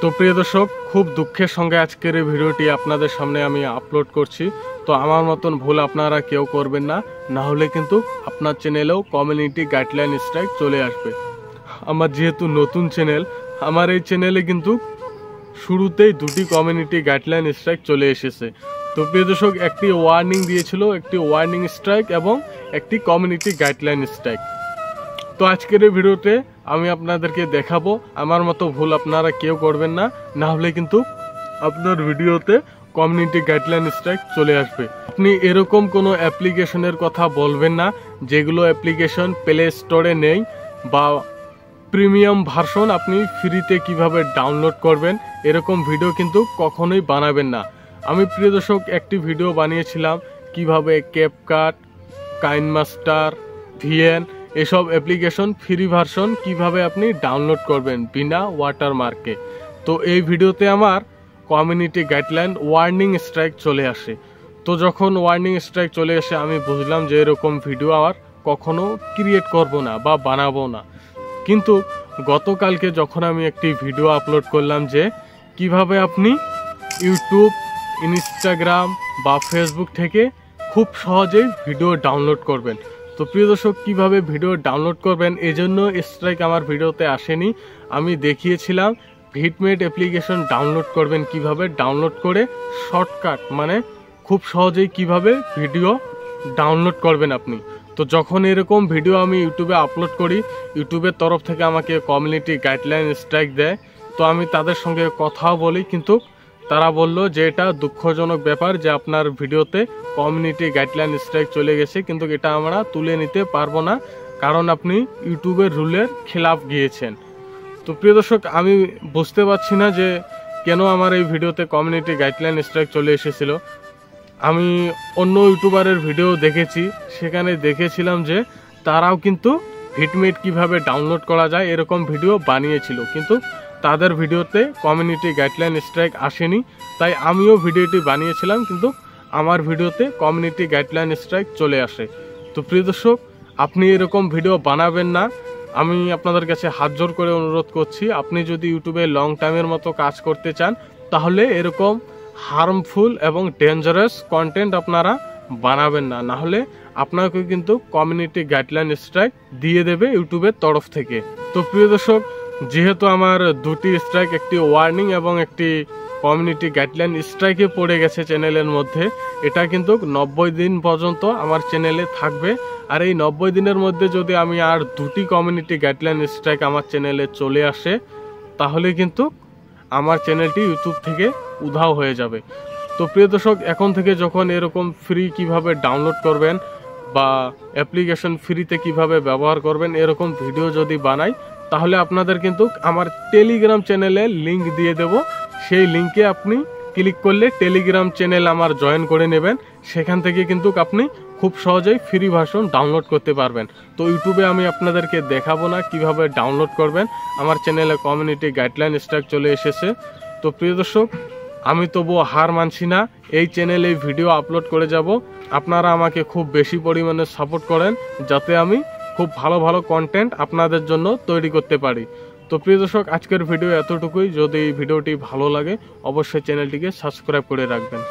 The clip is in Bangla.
তো প্রিয় দর্শক, খুব দুঃখের সঙ্গে আজকের এই ভিডিওটি আপনাদের সামনে আমি আপলোড করছি। তো আমার মতন ভুল আপনারা কেউ করবেন না, না হলে কিন্তু আপনার চ্যানেলেও কমিউনিটি গাইডলাইন স্ট্রাইক চলে আসবে। আমার যেহেতু নতুন চ্যানেল, আমার এই চ্যানেলে কিন্তু শুরুতেই দুটি কমিউনিটি গাইডলাইন স্ট্রাইক চলে এসেছে। তো প্রিয় দর্শক, একটি ওয়ার্নিং দিয়েছিল, একটি ওয়ার্নিং স্ট্রাইক এবং একটি কমিউনিটি গাইডলাইন স্ট্রাইক। তো আজকের এই ভিডিওতে আমি আপনাদেরকে দেখাবো, আমার মতো ভুল আপনারা কেউ করবেন না, না হলে কিন্তু আপনার ভিডিওতে কমিউনিটি গাইডলাইন স্ট্রাইক চলে আসবে। আপনি এরকম কোনো অ্যাপ্লিকেশনের কথা বলবেন না যেগুলো অ্যাপ্লিকেশন প্লে স্টোরে নেই, বা প্রিমিয়াম ভার্সন আপনি ফ্রিতে কিভাবে ডাউনলোড করবেন এরকম ভিডিও কিন্তু কখনোই বানাবেন না। আমি প্রিয় দর্শক একটি ভিডিও বানিয়েছিলাম কিভাবে ক্যাপকাট, কাইনমাস্টার, ভিএন এসব অ্যাপ্লিকেশন ফ্রি ভার্সন কিভাবে আপনি ডাউনলোড করবেন বিনা ওয়াটারমার্কে। তো এই ভিডিওতে আমার কমিউনিটি গাইডলাইন ওয়ার্নিং স্ট্রাইক চলে আসে। তো যখন ওয়ার্নিং স্ট্রাইক চলে আসে আমি বুঝলাম যে এরকম ভিডিও আর কখনো ক্রিয়েট করব না বা বানাবো না। কিন্তু গতকালকে যখন আমি একটি ভিডিও আপলোড করলাম যে কিভাবে আপনি ইউটিউব, ইনস্টাগ্রাম বা ফেসবুক থেকে খুব সহজেই ভিডিও ডাউনলোড করবেন। তো প্রিয় দর্শক, কীভাবে ভিডিও ডাউনলোড করবেন এজন্য স্ট্রাইক আমার ভিডিওতে আসেনি। আমি দেখিয়েছিলাম ভিটমেট অ্যাপ্লিকেশন ডাউনলোড করবেন কিভাবে, ডাউনলোড করে শর্টকাট মানে খুব সহজেই কিভাবে ভিডিও ডাউনলোড করবেন আপনি। তো যখন এরকম ভিডিও আমি ইউটিউবে আপলোড করি, ইউটিউবের তরফ থেকে আমাকে কমিউনিটি গাইডলাইন স্ট্রাইক দেয়। তো আমি তাদের সঙ্গে কথাও বলি, কিন্তু তারা বলল যে এটা দুঃখজনক ব্যাপার যে আপনার ভিডিওতে কমিউনিটি গাইডলাইন স্ট্রাইক চলে গেছে, কিন্তু এটা আমরা তুলে নিতে পারবো না কারণ আপনি ইউটিউবের রুলের খেলাফ গিয়েছেন। তো প্রিয় দর্শক, আমি বুঝতে পারছি না যে কেন আমার এই ভিডিওতে কমিউনিটি গাইডলাইন স্ট্রাইক চলে এসেছিল। আমি অন্য ইউটিউবারের ভিডিও দেখেছি, সেখানে দেখেছিলাম যে তারাও কিন্তু ভিটমেট কিভাবে ডাউনলোড করা যায় এরকম ভিডিও বানিয়েছিল, কিন্তু তাদের ভিডিওতে কমিউনিটি গাইডলাইন স্ট্রাইক আসেনি। তাই আমিও ভিডিওটি বানিয়েছিলাম, কিন্তু আমার ভিডিওতে কমিউনিটি গাইডলাইন স্ট্রাইক চলে আসে। তো প্রিয় দর্শক, আপনি এরকম ভিডিও বানাবেন না। আমি আপনাদের কাছে হাত জোর করে অনুরোধ করছি, আপনি যদি ইউটিউবে লং টাইমের মতো কাজ করতে চান তাহলে এরকম হার্মফুল এবং ডেঞ্জারাস কন্টেন্ট আপনারা বানাবেন না, না হলে আপনাকে কিন্তু কমিউনিটি গাইডলাইন স্ট্রাইক দিয়ে দেবে ইউটিউবের তরফ থেকে। তো প্রিয় দর্শক, যেহেতু আমার দুটি স্ট্রাইক, একটি ওয়ার্নিং এবং একটি কমিউনিটি গাইডলাইন স্ট্রাইকে পড়ে গেছে চ্যানেলের মধ্যে, এটা কিন্তু 90 দিন পর্যন্ত আমার চ্যানেলে থাকবে। আর এই 90 দিনের মধ্যে যদি আমি আর দুটি কমিউনিটি গাইডলাইন স্ট্রাইক আমার চ্যানেলে চলে আসে তাহলে কিন্তু আমার চ্যানেলটি ইউটিউব থেকে উধাও হয়ে যাবে। তো প্রিয় দর্শক, এখন থেকে যখন এরকম ফ্রি কিভাবে ডাউনলোড করবেন বা অ্যাপ্লিকেশন ফ্রিতে কিভাবে ব্যবহার করবেন এরকম ভিডিও যদি বানাই, তাহলে আপনাদের কিন্তু আমার টেলিগ্রাম চ্যানেলে লিংক দিয়ে দেব। সেই লিংকে আপনি ক্লিক করলে টেলিগ্রাম চ্যানেল আমার জয়েন করে নেবেন। সেখান থেকে কিন্তু আপনি খুব সহজেই ফ্রি ভার্সন ডাউনলোড করতে পারবেন। তো ইউটিউবে আমি আপনাদেরকে দেখাবো না কিভাবে ডাউনলোড করবেন, আমার চ্যানেলে কমিউনিটি গাইডলাইন স্ট্রাইক চলে এসেছে। তো প্রিয় দর্শক, আমি তবুও হার মানছি না, এই চ্যানেলে ভিডিও আপলোড করে যাব। আপনারা আমাকে খুব বেশি পরিমাণে সাপোর্ট করেন যাতে আমি খুব ভালো ভালো কন্টেন্ট আপনাদের জন্য তৈরি করতে পারি। তো প্রিয় দর্শক, আজকের ভিডিও এতটুকুই। যদি এই ভিডিওটি ভালো লাগে অবশ্যই চ্যানেলটিকে সাবস্ক্রাইব করে রাখবেন।